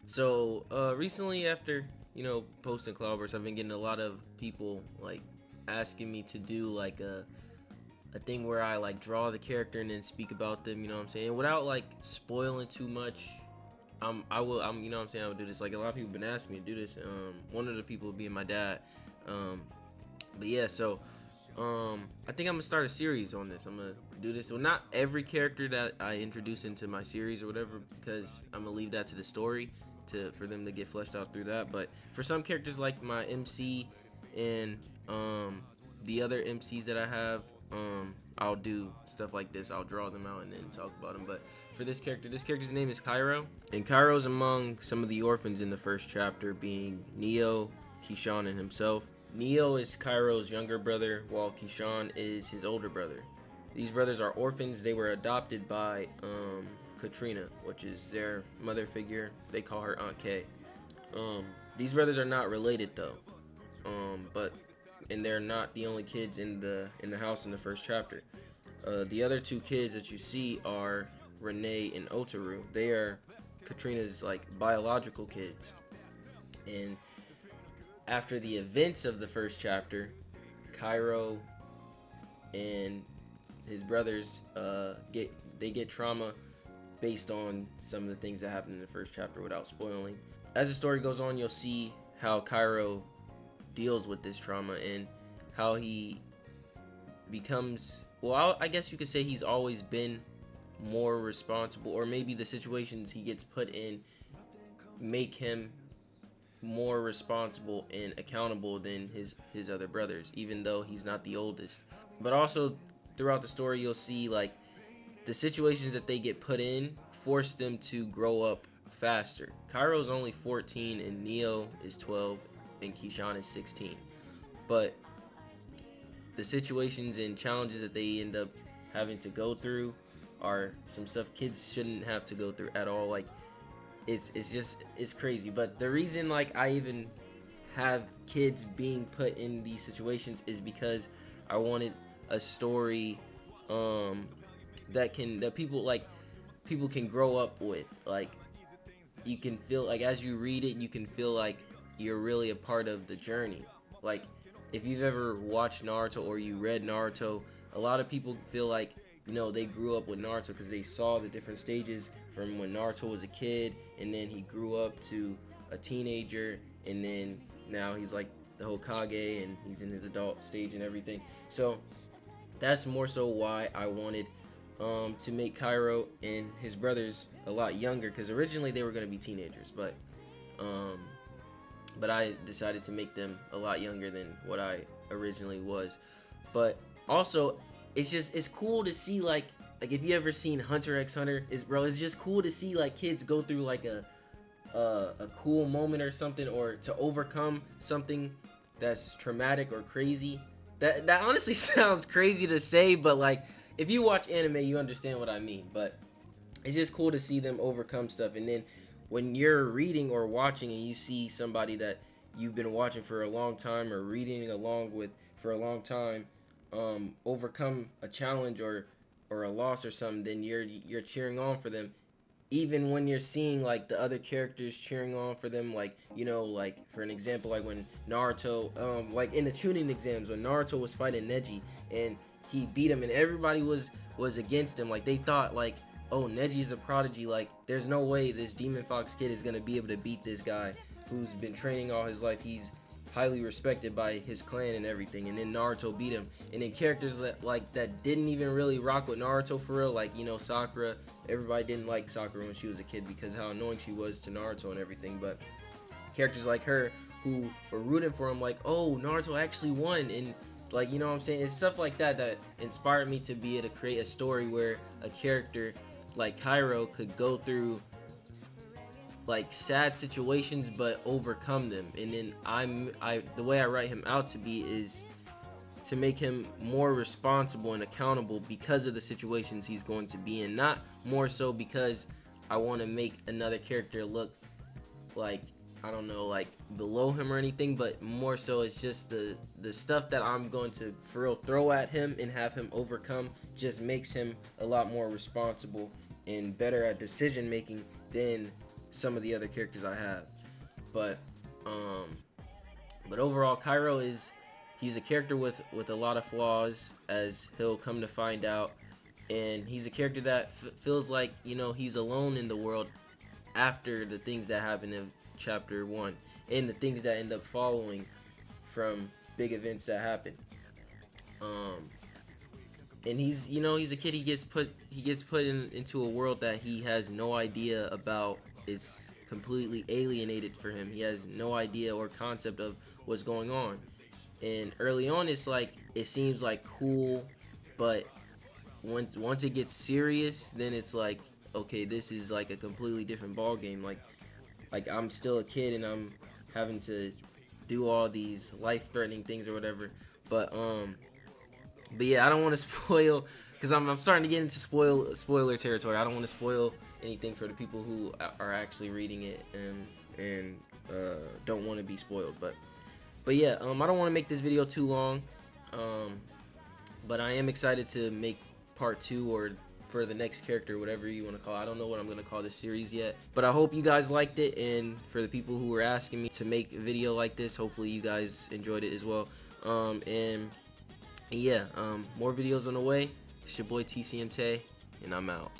So recently, after posting Cloud Burst, I've been getting a lot of people like asking me to do like a thing where I like draw the character and then speak about them. You know what I'm saying? Without like spoiling too much. I'm you know what I'm saying, I would do this. Like a lot of people have been asking me to do this. One of the people being my dad. Um, but yeah, so I think I'm gonna start a series on this. I'm gonna do this. Well, not every character that I introduce into my series or whatever, because I'm gonna leave that to the story for them to get fleshed out through that. But for some characters like my MC and the other MCs that I have, I'll do stuff like this. I'll draw them out and then talk about them. But for this character's name is Cairo, and Cairo's among some of the orphans in the first chapter, being Neo, Keyshawn, and himself. Neo is Cairo's younger brother, while Keyshawn is his older brother. These brothers are orphans. They were adopted by Katrina, which is their mother figure. They call her Aunt K. These brothers are not related though, but and they're not the only kids in the house in the first chapter. The other two kids that you see are Renee and Otaru. They are Katrina's like biological kids, and after the events of the first chapter, Cairo and his brothers get trauma based on some of the things that happened in the first chapter without spoiling. As the story goes on, you'll see how Cairo deals with this trauma and how he becomes, well, I guess you could say he's always been more responsible, or maybe the situations he gets put in make him more responsible and accountable than his other brothers, even though he's not the oldest. But also throughout the story, you'll see like the situations that they get put in force them to grow up faster. Cairo's only 14 and Neo is 12 and Keyshawn is 16. But the situations and challenges that they end up having to go through are some stuff kids shouldn't have to go through at all. Like it's crazy. But the reason like I even have kids being put in these situations is because I wanted a story that people can grow up with. Like you can feel like as you read it, you can feel like you're really a part of the journey. Like if you've ever watched Naruto or you read Naruto, a lot of people feel like they grew up with Naruto because they saw the different stages from when Naruto was a kid and then he grew up to a teenager and then now he's like the Hokage and he's in his adult stage and everything. So that's more so why I wanted to make Cairo and his brothers a lot younger, because originally they were going to be teenagers, but I decided to make them a lot younger than what I originally was. But also it's cool to see like if you ever seen Hunter x Hunter, it's just cool to see like kids go through like a cool moment or something, or to overcome something that's traumatic or crazy. That honestly sounds crazy to say, but like if you watch anime you understand what I mean. But it's just cool to see them overcome stuff, and then when you're reading or watching and you see somebody that you've been watching for a long time or reading along with for a long time overcome a challenge or a loss or something, then you're cheering on for them, even when you're seeing like the other characters cheering on for them. Like like for an example, like when Naruto like in the tuning exams when Naruto was fighting Neji and he beat him and everybody was against him. Like they thought like, oh, Neji is a prodigy, like there's no way this Demon Fox kid is gonna be able to beat this guy who's been training all his life. He's highly respected by his clan and everything, and then Naruto beat him. And then characters that didn't even really rock with Naruto for real, like Sakura. Everybody didn't like Sakura when she was a kid because how annoying she was to Naruto and everything. But characters like her who were rooting for him, like, oh, Naruto actually won, and like what I'm saying, it's stuff like that that inspired me to be able to create a story where a character like Cairo could go through like sad situations but overcome them. And then the way I write him out to be is to make him more responsible and accountable because of the situations he's going to be in, not more so because I want to make another character look like, I don't know, like below him or anything, but more so it's just the stuff that I'm going to for real throw at him and have him overcome just makes him a lot more responsible and better at decision making than some of the other characters I have. But overall, Cairo he's a character with a lot of flaws, as he'll come to find out, and he's a character that feels like, you know, he's alone in the world after the things that happen in chapter 1 and the things that end up following from big events that happen. And he's, you know, he's a kid. He gets put into a world that he has no idea about. It's completely alienated for him. He has no idea or concept of what's going on. And early on, it's like, it seems like cool, but once it gets serious, then it's like, okay, this is like a completely different ball game. Like I'm still a kid and I'm having to do all these life-threatening things or whatever. But yeah, I don't want to spoil, because I'm starting to get into spoiler territory. I don't want to spoil anything for the people who are actually reading it and don't want to be spoiled. But yeah, I don't want to make this video too long. But I am excited to make part 2, or for the next character, whatever you want to call it. I don't know what I'm going to call this series yet, but I hope you guys liked it. And for the people who were asking me to make a video like this, hopefully you guys enjoyed it as well. And yeah, more videos on the way. It's your boy TCM Tay, and I'm out.